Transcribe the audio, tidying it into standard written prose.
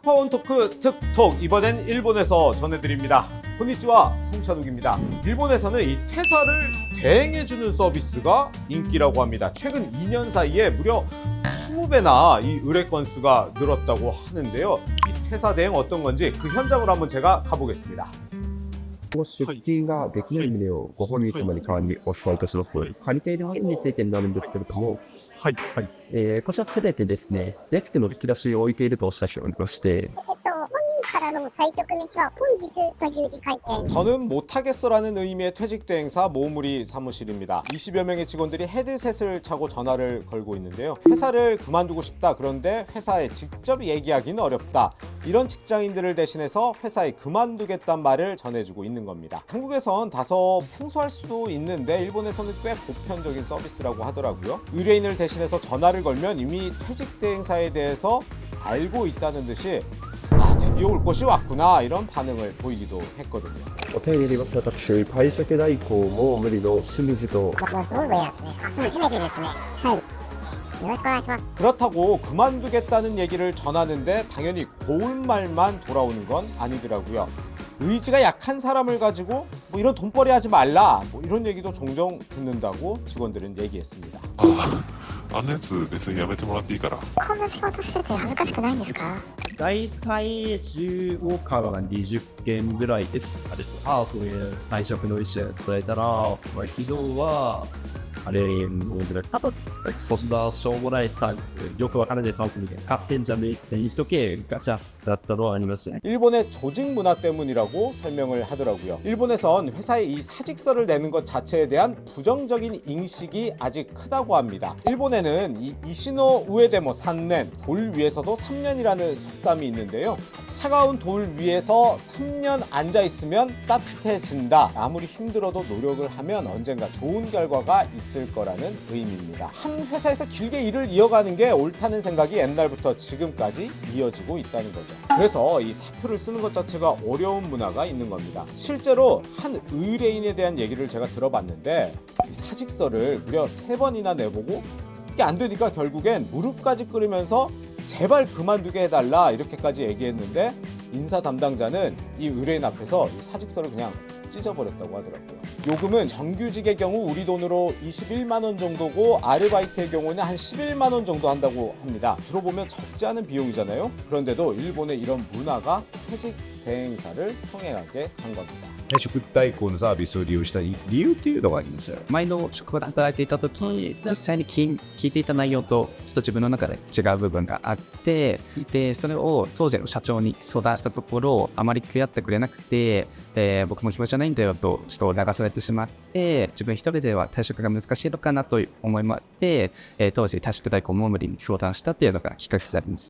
슈퍼원 토크 특톡, 이번엔 일본에서 전해드립니다. 곤니치와 송찬욱입니다. 일본에서는 이 퇴사를 대행해주는 서비스가 인기라고 합니다. 최근 2년 사이에 무려 20배나 이 의뢰 건수가 늘었다고 하는데요. 이 퇴사 대행 어떤 건지 그 현장으로 한번 제가 가보겠습니다. 出勤ができない旨をご本人様に代わりにお伝えいたします。借りている件についてになるんですけれども、こちらすべてですね、デスクの引き出しを置いているとおっしゃっておりまして、本人からの退職日は本日という理解で 더는 못하겠어라는 의미의 퇴직 대행사 모우무리 사무실입니다. 20여 명의 직원들이 헤드셋을 차고 전화를 걸고 있는데요. 회사를 그만두고 싶다. 그런데 회사에 직접 얘기하기는 어렵다. 이런 직장인들을 대신해서 회사에 그만두겠다는 말을 전해주고 있는 겁니다. 한국에선 다소 생소할 수도 있는데 일본에서는 꽤 보편적인 서비스라고 하더라고요. 의뢰인을 대신해서 전화를 걸면 이미 퇴직 대행사에 대해서 알고 있다는 듯이 드디어 올 것이 왔구나 이런 반응을 보이기도 했거든요. お世話になります。私、会社代行も無理の清水と、すごい上ですね。初めてですね。はい。よろしくお願いします。 그렇다고 그만두겠다는 얘기를 전하는데 당연히 고운 말만 돌아오는 건 아니더라고요. 의지가 약한 사람을 가지고 뭐 이런 돈벌이 하지 말라 뭐 이런 얘기도 종종 듣는다고 직원들은 얘기했습니다. あんなやつ別にやめてもらっていいから。こんな仕事してて恥ずかしくないんですか？大体15から20件ぐらいです。ハーフで退職の意思を伝えたら、企業はあれ多分そんなしょうもないサービスよくわからないサービスで買ってんじゃねえって一件ガチャだったのはありますね。 일본의 조직 문화 때문이라고 설명을 하더라고요. 일본에선 회사에 이 사직서를 내는 것 자체에 대한 부정적인 인식이 아직 크다고 합니다. 일본에는 이 이시노 우에데모 산넨, 돌 위에서도 3년이라는 속담이 있는데요. 차가운 돌 위에서 3년 앉아 있으면 따뜻해진다. 아무리 힘들어도 노력을 하면 언젠가 좋은 결과가 있을 거라는 의미입니다. 한 회사에서 길게 일을 이어가는 게 옳다는 생각이 옛날부터 지금까지 이어지고 있다는 거죠. 그래서 이 사표를 쓰는 것 자체가 어려운 문화가 있는 겁니다. 실제로 한 의뢰인에 대한 얘기를 제가 들어봤는데 이 사직서를 무려 3번이나 내보고 이게 안 되니까 결국엔 무릎까지 꿇으면서 제발 그만두게 해달라 이렇게까지 얘기했는데 인사 담당자는 이 의뢰인 앞에서 이 사직서를 그냥 찢어버렸다고 하더라고요. 요금은 정규직의 경우 우리 돈으로 21만 원 정도고 아르바이트의 경우는 한 11만 원 정도 한다고 합니다. 들어보면 적지 않은 비용이잖아요. 그런데도 일본의 이런 문화가 퇴직 대행사를 성행하게 한 겁니다. 退職代行のサービスを利用した理由っていうのがありますよ。前の職場で働いていた時、実際に聞いていた内容とちょっと自分の中で違う部分があって、でそれを当時の社長に相談したところ、あまり食い合ってくれなくて、僕も暇じゃないんだよとちょっと流されてしまって、自分一人では退職が難しいのかなと思いまして、当時退職代行も無理に相談したっていうのがきっかけになります。